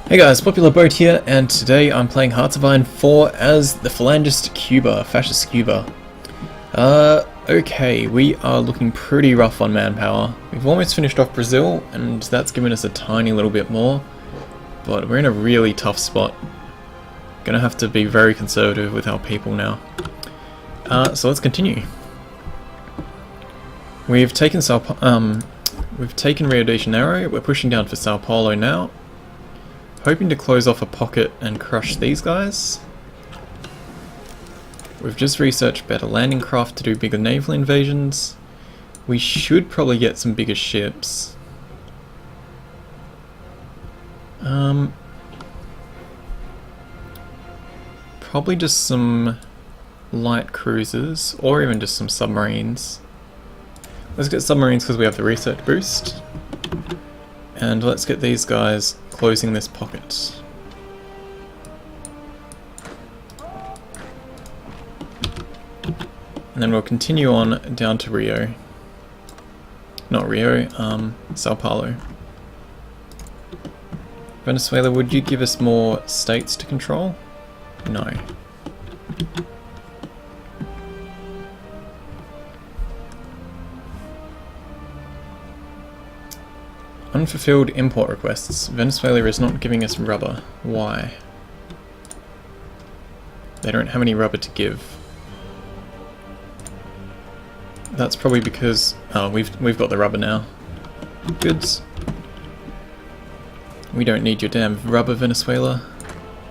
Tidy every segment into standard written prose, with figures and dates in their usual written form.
Hey guys, Popular Boat here, and today I'm playing Hearts of Iron 4 as the Fascist Cuba, Fascist Cuba. Okay, we are looking pretty rough on manpower. We've almost finished off Brazil, and that's given us a tiny little bit more, but we're in a really tough spot. Gonna have to be very conservative with our people now. So let's continue. We've taken Rio de Janeiro, we're pushing down for Sao Paulo now. Hoping to close off a pocket and crush these guys. We've just researched better landing craft to do bigger naval invasions. We should probably get some bigger ships. Probably just some light cruisers, or even just some submarines. Let's get submarines because we have the research boost. And let's get these guys closing this pocket. And then we'll continue on down to Rio. Not Rio, Sao Paulo. Venezuela, would you give us more states to control? No. Unfulfilled import requests. Venezuela is not giving us rubber. Why? They don't have any rubber to give. That's probably because we've got the rubber now. Goods. We don't need your damn rubber, Venezuela.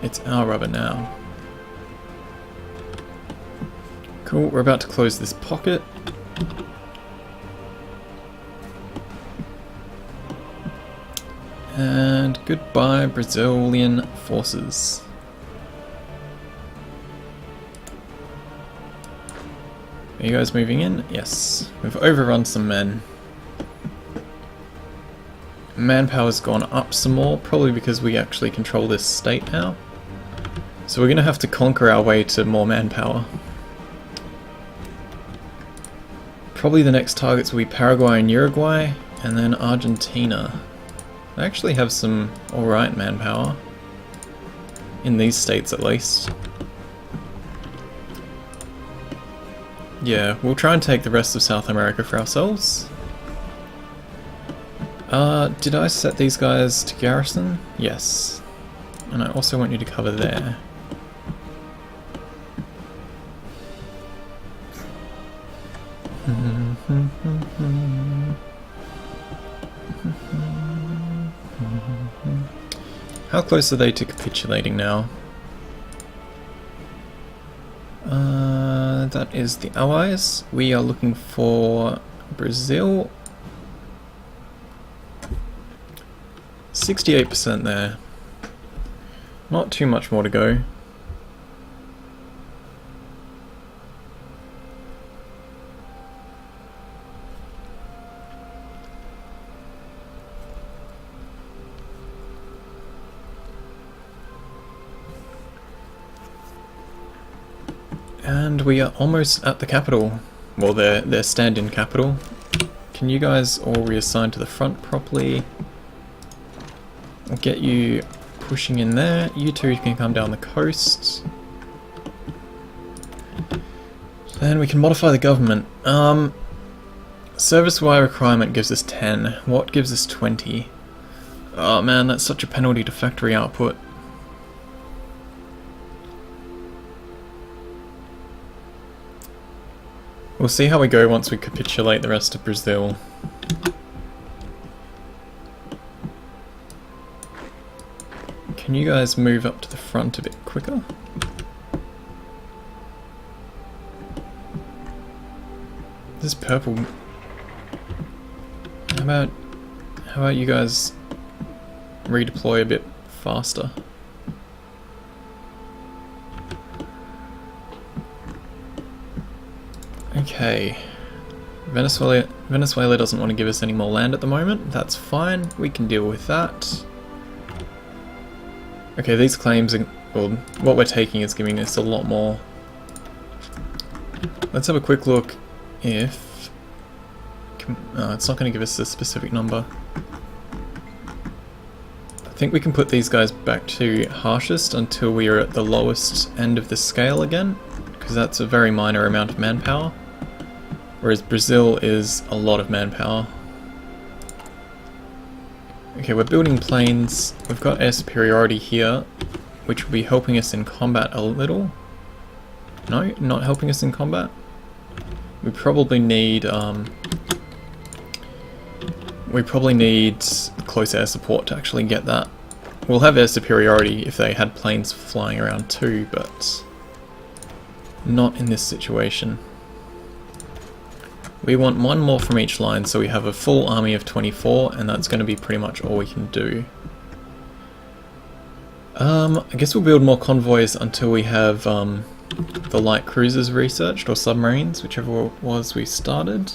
It's our rubber now. Cool, we're about to close this pocket. And goodbye, Brazilian forces. Are you guys moving in? Yes. We've overrun some men. Manpower's gone up some more, probably because we actually control this state now. So we're going to have to conquer our way to more manpower. Probably the next targets will be Paraguay and Uruguay, and then Argentina. I actually have some alright manpower. In these states at least. Yeah, we'll try and take the rest of South America for ourselves. Did I set these guys to garrison? Yes. And I also want you to cover there. How close are they to capitulating now? That is the Allies. We are looking for Brazil. 68% there. Not too much more to go. And we are almost at the capital. Well, their stand-in capital. Can you guys all reassign to the front properly? I'll get you pushing in there. You two can come down the coast. Then we can modify the government. Service-wire requirement gives us 10. What gives us 20? Oh man, that's such a penalty to factory output. We'll see how we go once we capitulate the rest of Brazil. Can you guys move up to the front a bit quicker? This purple... How about you guys redeploy a bit faster? Okay, Venezuela doesn't want to give us any more land at the moment. That's fine, we can deal with that. Okay, these claims are, well, what we're taking is giving us a lot more. Let's have a quick look if... it's not going to give us a specific number. I think we can put these guys back to harshest until we are at the lowest end of the scale again, because that's a very minor amount of manpower, whereas Brazil is a lot of manpower. Okay, we're building planes. We've got air superiority here, which will be helping us in combat a little. No, not helping us in combat. We probably need close air support to actually get that. We'll have air superiority if they had planes flying around too, but not in this situation. We want one more from each line, so we have a full army of 24, and that's going to be pretty much all we can do. I guess we'll build more convoys until we have the light cruisers researched, or submarines, whichever it was we started.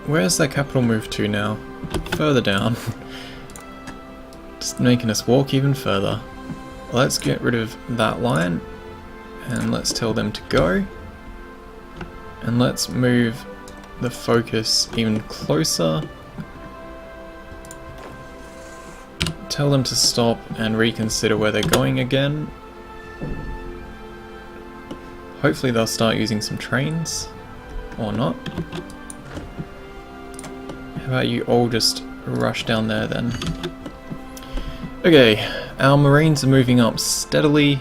Where's that capital move to now? Further down. Just making us walk even further. Let's get rid of that line, and let's tell them to go. And let's move the focus even closer. Tell them to stop and reconsider where they're going again. Hopefully they'll start using some trains, or not. How about you all just rush down there then? Okay, our Marines are moving up steadily.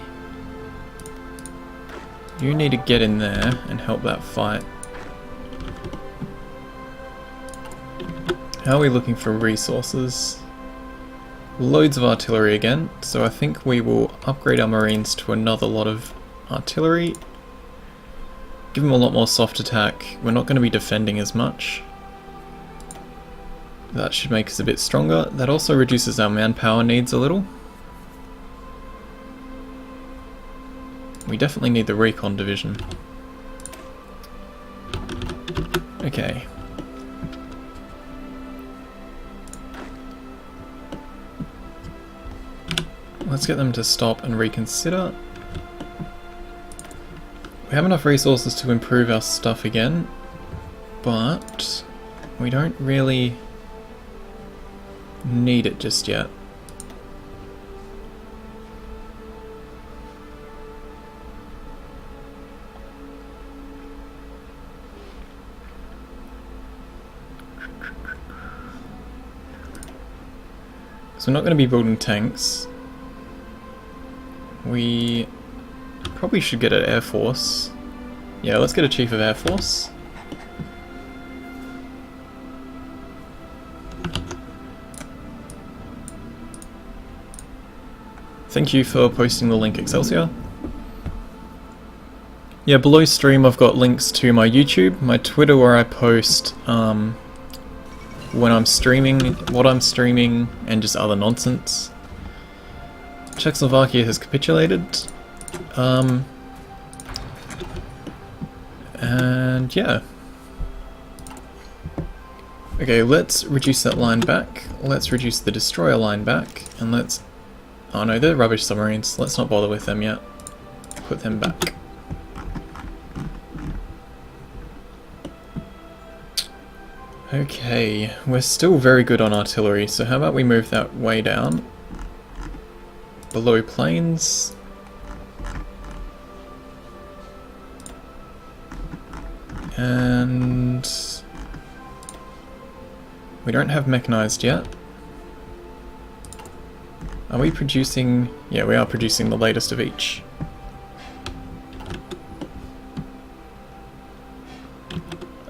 You need to get in there and help that fight. How are we looking for resources? Loads of artillery again, so I think we will upgrade our Marines to another lot of artillery. Give them a lot more soft attack. We're not going to be defending as much. That should make us a bit stronger. That also reduces our manpower needs a little. We definitely need the recon division. Okay. Let's get them to stop and reconsider. We have enough resources to improve our stuff again, but we don't really need it just yet. So we're not going to be building tanks. We probably should get an Air Force. Yeah, let's get a Chief of Air Force. Thank you for posting the link, Excelsior. Yeah, below stream I've got links to my YouTube, my Twitter where I post when I'm streaming, what I'm streaming, and just other nonsense. Czechoslovakia has capitulated. And yeah. Okay, let's reduce that line back. Let's reduce the destroyer line back, and let's... Oh no, they're rubbish submarines. Let's not bother with them yet. Put them back. Okay, we're still very good on artillery, so how about we move that way down? Below planes. And... we don't have mechanized yet. Are we producing... yeah, we are producing the latest of each.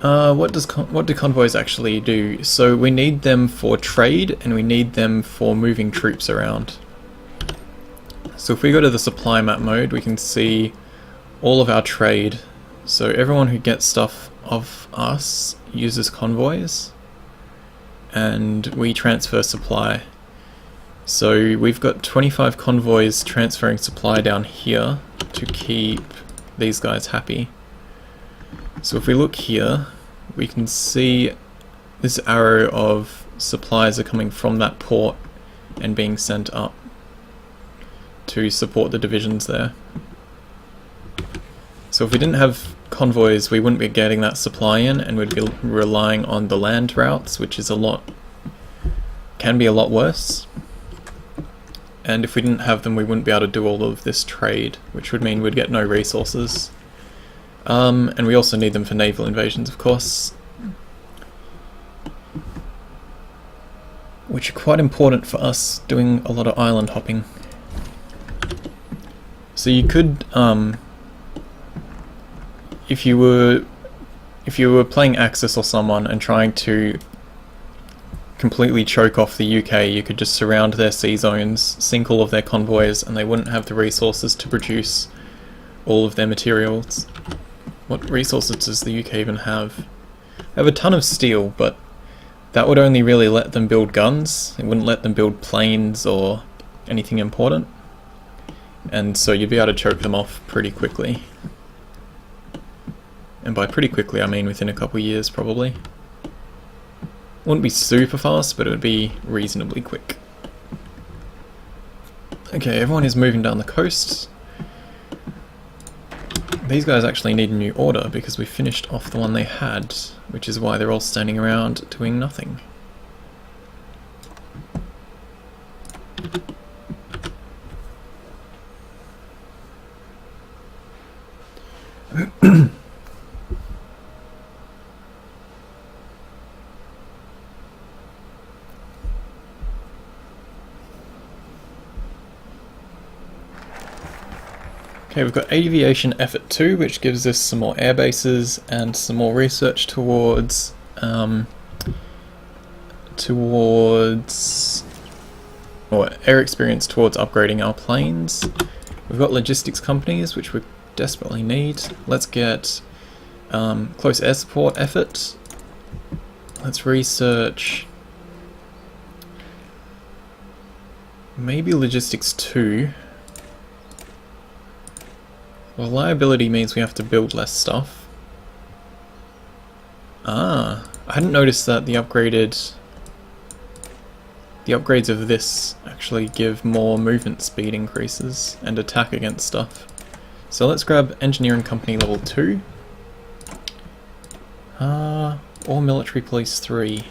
What do convoys actually do? So we need them for trade, and we need them for moving troops around. So if we go to the supply map mode, we can see all of our trade. So everyone who gets stuff of us uses convoys. and we transfer supply. So we've got 25 convoys transferring supply down here to keep these guys happy. So if we look here, we can see this arrow of supplies are coming from that port and being sent up to support the divisions there. So if we didn't have convoys, we wouldn't be getting that supply in, and we'd be relying on the land routes, which is can be a lot worse. And if we didn't have them, we wouldn't be able to do all of this trade, which would mean we'd get no resources. And we also need them for naval invasions, of course, which are quite important for us doing a lot of island hopping. So you could, if you were playing Axis or someone and trying to completely choke off the UK, you could just surround their sea zones, sink all of their convoys, and they wouldn't have the resources to produce all of their materials. What resources does the UK even have? They have a ton of steel, but that would only really let them build guns. It wouldn't let them build planes or anything important. And so you'd be able to choke them off pretty quickly. And by pretty quickly, I mean within a couple of years, probably. Wouldn't be super fast, but it would be reasonably quick. Okay, everyone is moving down the coast. These guys actually need a new order because we finished off the one they had, which is why they're all standing around doing nothing. Okay, we've got Aviation Effort 2, which gives us some more air bases and some more research towards or air experience towards upgrading our planes. We've got logistics companies, which we desperately need. Let's get close air support effort. Let's research maybe logistics 2. Reliability means we have to build less stuff. I hadn't noticed that the upgrades of this actually give more movement speed increases and attack against stuff. So let's grab Engineering Company level 2. Or Military Police 3.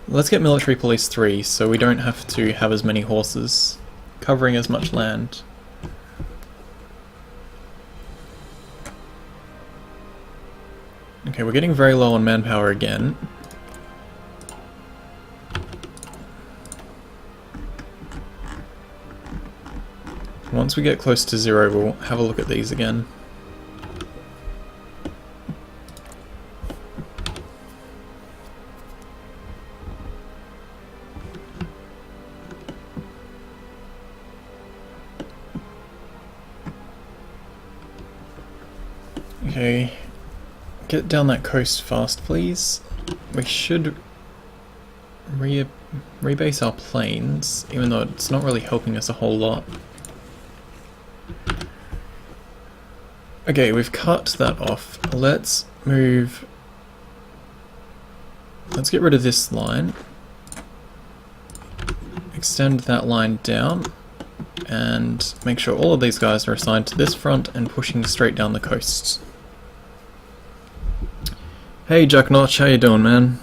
Let's get Military Police 3 so we don't have to have as many horses covering as much land. Okay, we're getting very low on manpower again. Once we get close to 0, we'll have a look at these again. Okay. Get down that coast fast, please. We should rebase our planes, even though it's not really helping us a whole lot. Okay, we've cut that off. Let's get rid of this line. Extend that line down, and make sure all of these guys are assigned to this front and pushing straight down the coast. Hey Jack Notch, how you doing, man?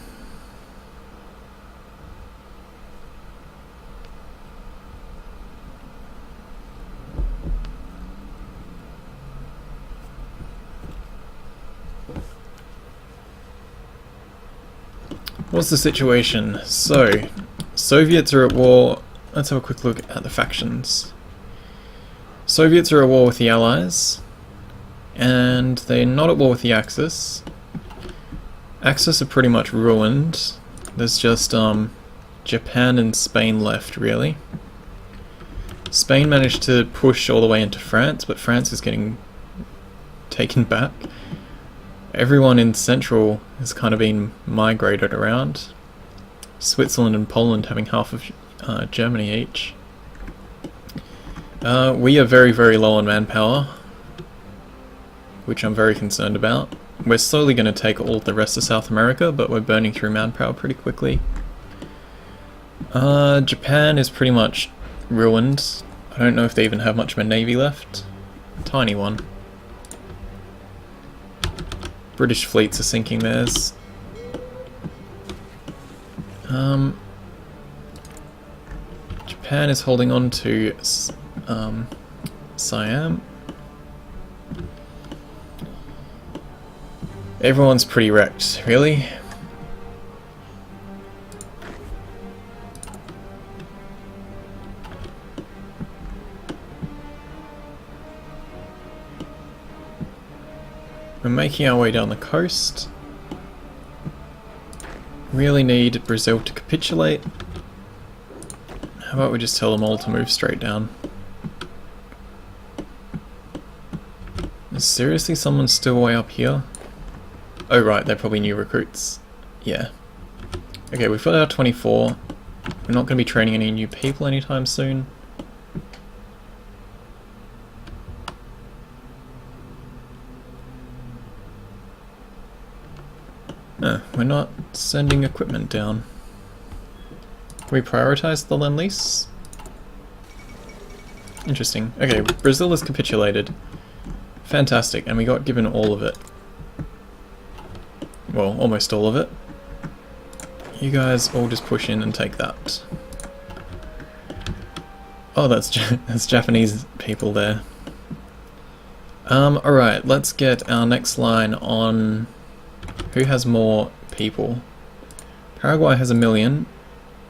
What's the situation? So, Soviets are at war. Let's have a quick look at the factions. Soviets are at war with the Allies, and they're not at war with the Axis. Axis are pretty much ruined. There's just Japan and Spain left, really. Spain managed to push all the way into France, but France is getting taken back. Everyone in Central has kind of been migrated around. Switzerland and Poland having half of Germany each. We are very, very low on manpower, which I'm very concerned about. We're slowly going to take all of the rest of South America, but we're burning through manpower pretty quickly. Japan is pretty much ruined. I don't know if they even have much of a navy left. Tiny one. British fleets are sinking theirs. Japan is holding on to Siam. Everyone's pretty wrecked, really. We're making our way down the coast. Really need Brazil to capitulate. How about we just tell them all to move straight down? Is seriously someone still way up here? Oh right, they're probably new recruits. Yeah. Okay, we've got our 24. We're not going to be training any new people anytime soon. We're not sending equipment down. Can we prioritize the Lend-Lease? Interesting. Okay, Brazil has capitulated. Fantastic, and we got given all of it. Well, almost all of it. You guys all just push in and take that. Oh, that's Japanese people there. Alright, let's get our next line on... Who has more people? Paraguay has 1 million.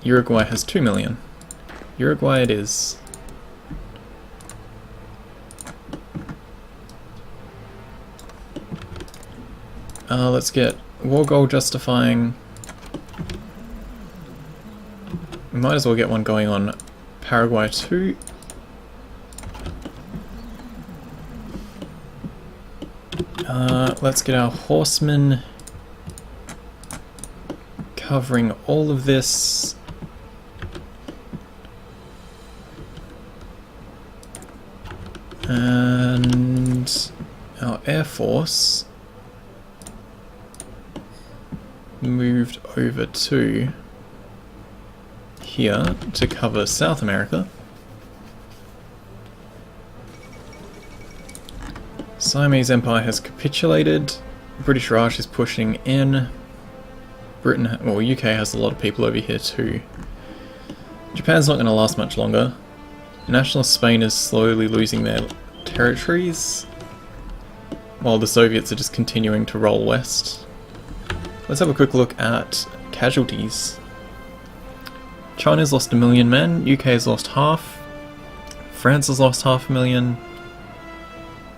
Uruguay has 2 million. Uruguay it is. Let's get war goal justifying. We might as well get one going on Paraguay too. Let's get our horsemen covering all of this. And our air force moved over to here to cover South America. Siamese Empire has capitulated. British Raj is pushing in. Britain, well, UK has a lot of people over here too. Japan's not going to last much longer. Nationalist Spain is slowly losing their territories, while the Soviets are just continuing to roll west. Let's have a quick look at casualties. China's lost 1 million men, UK has lost half, France has lost 500,000,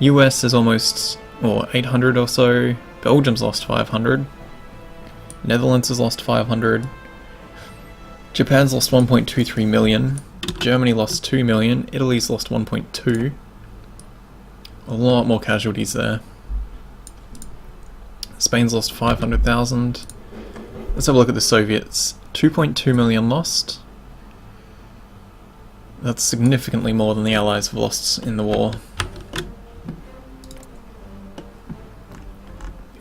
US is almost, or 800 or so, Belgium's lost 500, Netherlands has lost 500, Japan's lost 1.23 million, Germany lost 2 million, Italy's lost 1.2. A lot more casualties there. Spain's lost 500,000. Let's have a look at the Soviets. 2.2 million lost. That's significantly more than the Allies have lost in the war.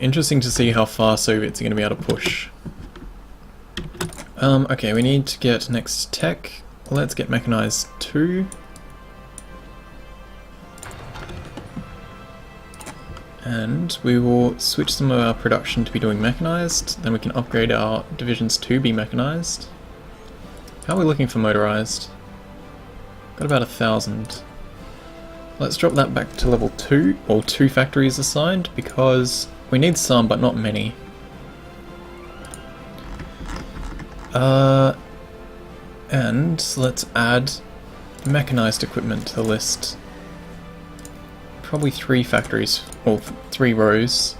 Interesting to see how far Soviets are going to be able to push. Okay, we need to get next tech. Let's get mechanized 2. And we will switch some of our production to be doing mechanized, then we can upgrade our divisions to be mechanized. How are we looking for motorized? Got about 1,000. Let's drop that back to level 2, or 2 factories assigned, because we need some, but not many. And let's add mechanized equipment to the list. Probably 3 factories, or 3 rows.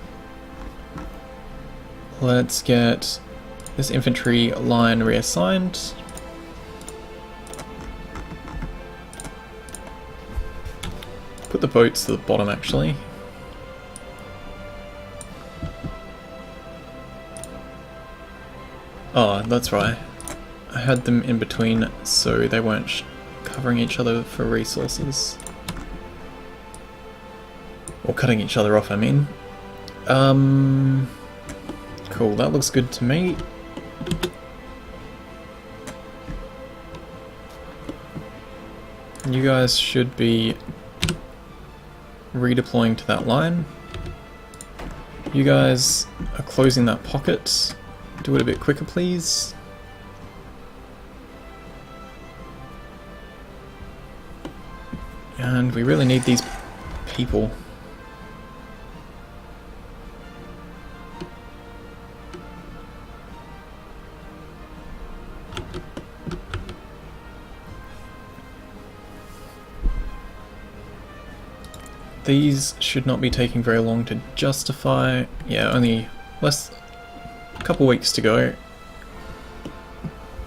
Let's get this infantry line reassigned. Put the boats to the bottom actually. Oh, that's right. I had them in between so they weren't covering each other for resources. Or cutting each other off, I mean. Cool, that looks good to me. You guys should be redeploying to that line. You guys are closing that pocket. Do it a bit quicker, please. And we really need these people. These should not be taking very long to justify. Yeah, only a couple weeks to go.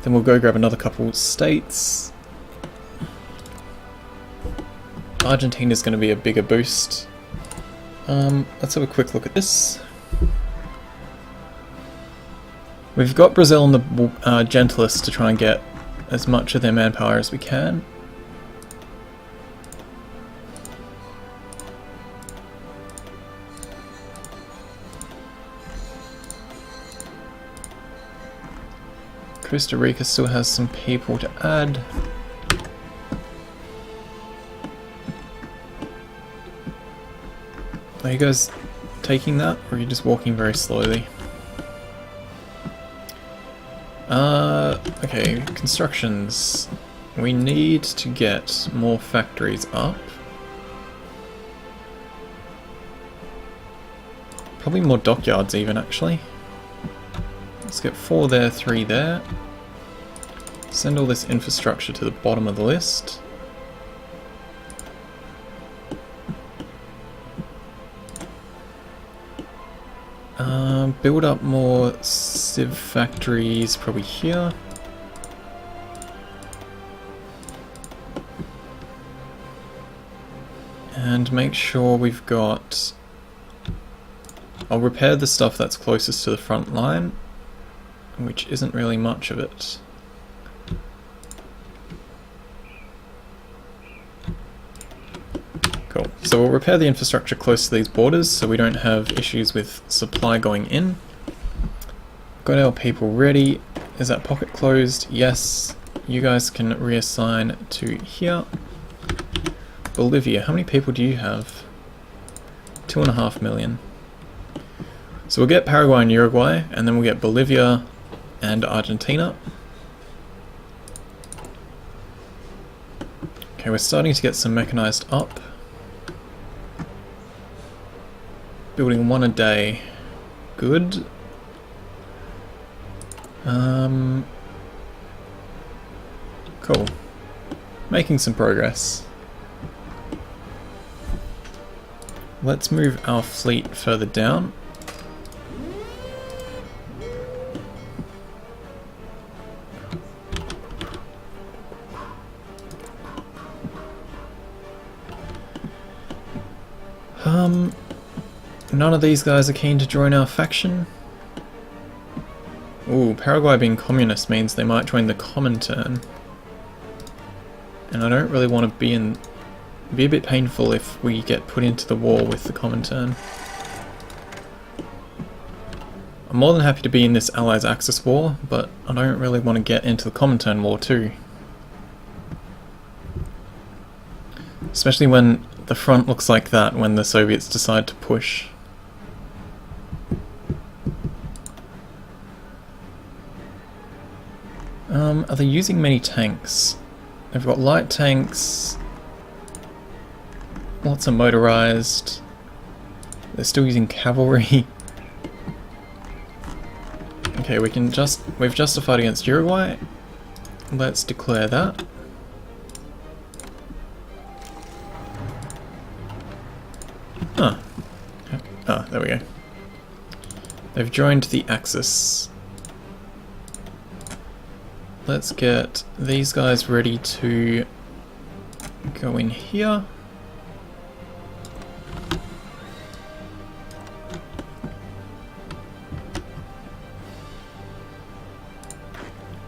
Then we'll go grab another couple states. Argentina's going to be a bigger boost. Let's have a quick look at this. We've got Brazil on the gentlest to try and get as much of their manpower as we can. Costa Rica still has some people to add. Are you guys taking that, or are you just walking very slowly? Okay, constructions. We need to get more factories up. Probably more dockyards even, actually. Let's get 4 there, 3 there. Send all this infrastructure to the bottom of the list. Build up more civ factories probably here. And make sure we've got... I'll repair the stuff that's closest to the front line, which isn't really much of it. Cool. So we'll repair the infrastructure close to these borders so we don't have issues with supply going in. Got our people ready. Is that pocket closed? Yes. You guys can reassign to here. Bolivia, how many people do you have? 2.5 million. So we'll get Paraguay and Uruguay, and then we'll get Bolivia and Argentina. Okay, we're starting to get some mechanized up. Building 1 a day. Good. Cool. Making some progress. Let's move our fleet further down. None of these guys are keen to join our faction. Ooh, Paraguay being communist means they might join the Comintern. And I don't really want to be in... It'd be a bit painful if we get put into the war with the Comintern. I'm more than happy to be in this Allies Axis war, but I don't really want to get into the Comintern war too. Especially when the front looks like that when the Soviets decide to push. Are they using many tanks? They've got light tanks, lots of motorized, they're still using cavalry. Okay, we've justified against Uruguay. Let's declare that. There we go. They've joined the Axis. Let's get these guys ready to go in here.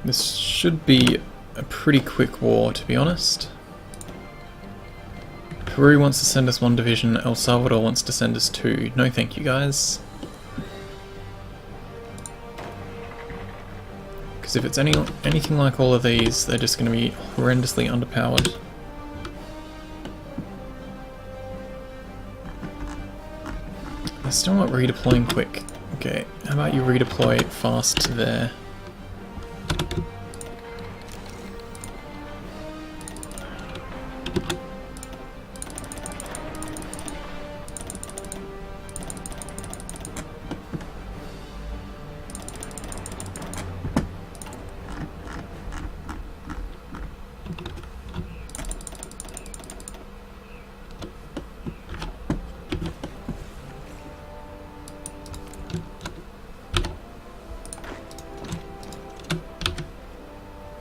This should be a pretty quick war, to be honest. Peru wants to send us 1 division, El Salvador wants to send us 2. No thank you guys. Because if it's anything like all of these, they're just going to be horrendously underpowered. They're still not redeploying quick. Okay, how about you redeploy fast there?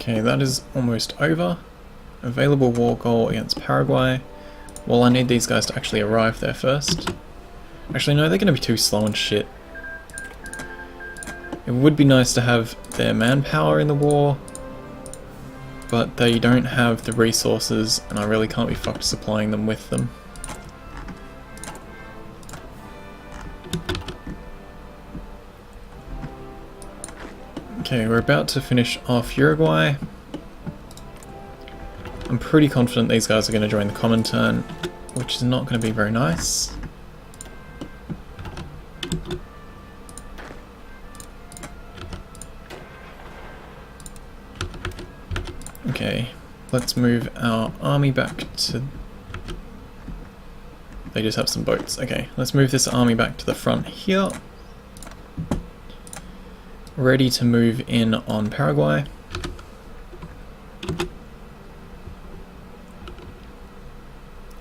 Okay, that is almost over. Available war goal against Paraguay. Well, I need these guys to actually arrive there first. Actually, no, they're going to be too slow and shit. It would be nice to have their manpower in the war, but they don't have the resources, and I really can't be fucked supplying them with them. Okay, we're about to finish off Uruguay. I'm pretty confident these guys are going to join the Comintern, which is not going to be very nice. Okay, let's move our army back to... They just have some boats. Okay, let's move this army back to the front here. Ready to move in on Paraguay.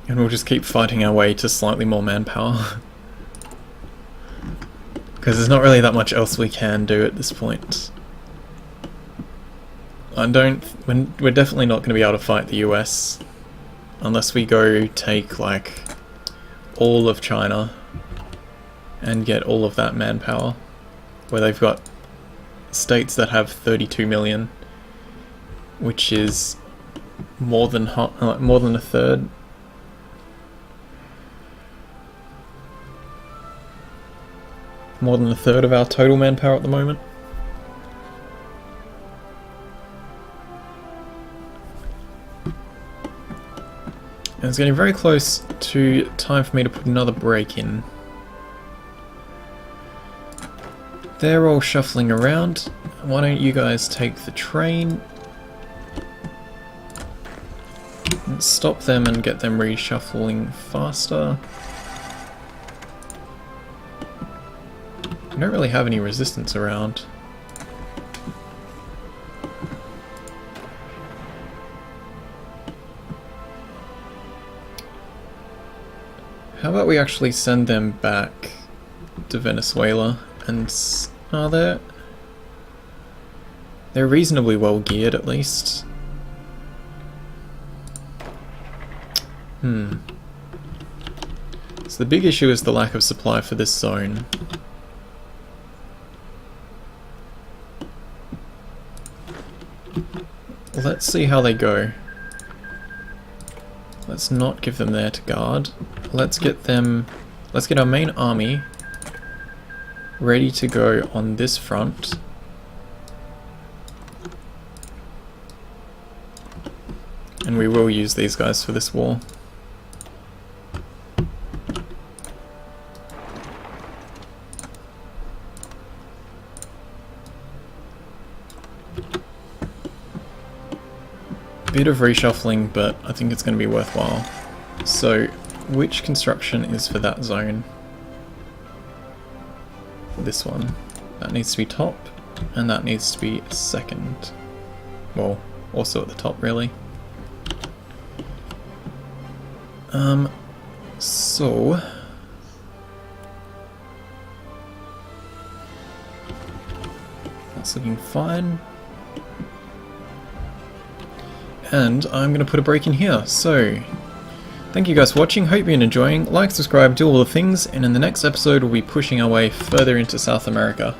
And we'll just keep fighting our way to slightly more manpower. Because there's not really that much else we can do at this point. We're definitely not going to be able to fight the US unless we go take like all of China and get all of that manpower, where they've got states that have 32 million, which is more than a third. More than a third of our total manpower at the moment. And it's getting very close to time for me to put another break in. They're all shuffling around. Why don't you guys take the train? Let's stop them and get them reshuffling faster. We don't really have any resistance around. How about we actually send them back to Venezuela and... they're reasonably well geared at least. So the big issue is the lack of supply for this zone. Let's see how they go. Let's not give them there to guard. Let's get our main army ready to go on this front. And we will use these guys for this war. Bit of reshuffling, but I think it's going to be worthwhile. So, which construction is for that zone? This one. That needs to be top, and that needs to be second. Well, also at the top, really. So... that's looking fine. And I'm going to put a break in here, so... thank you guys for watching, hope you've been enjoying. Like, subscribe, do all the things, and in the next episode we'll be pushing our way further into South America.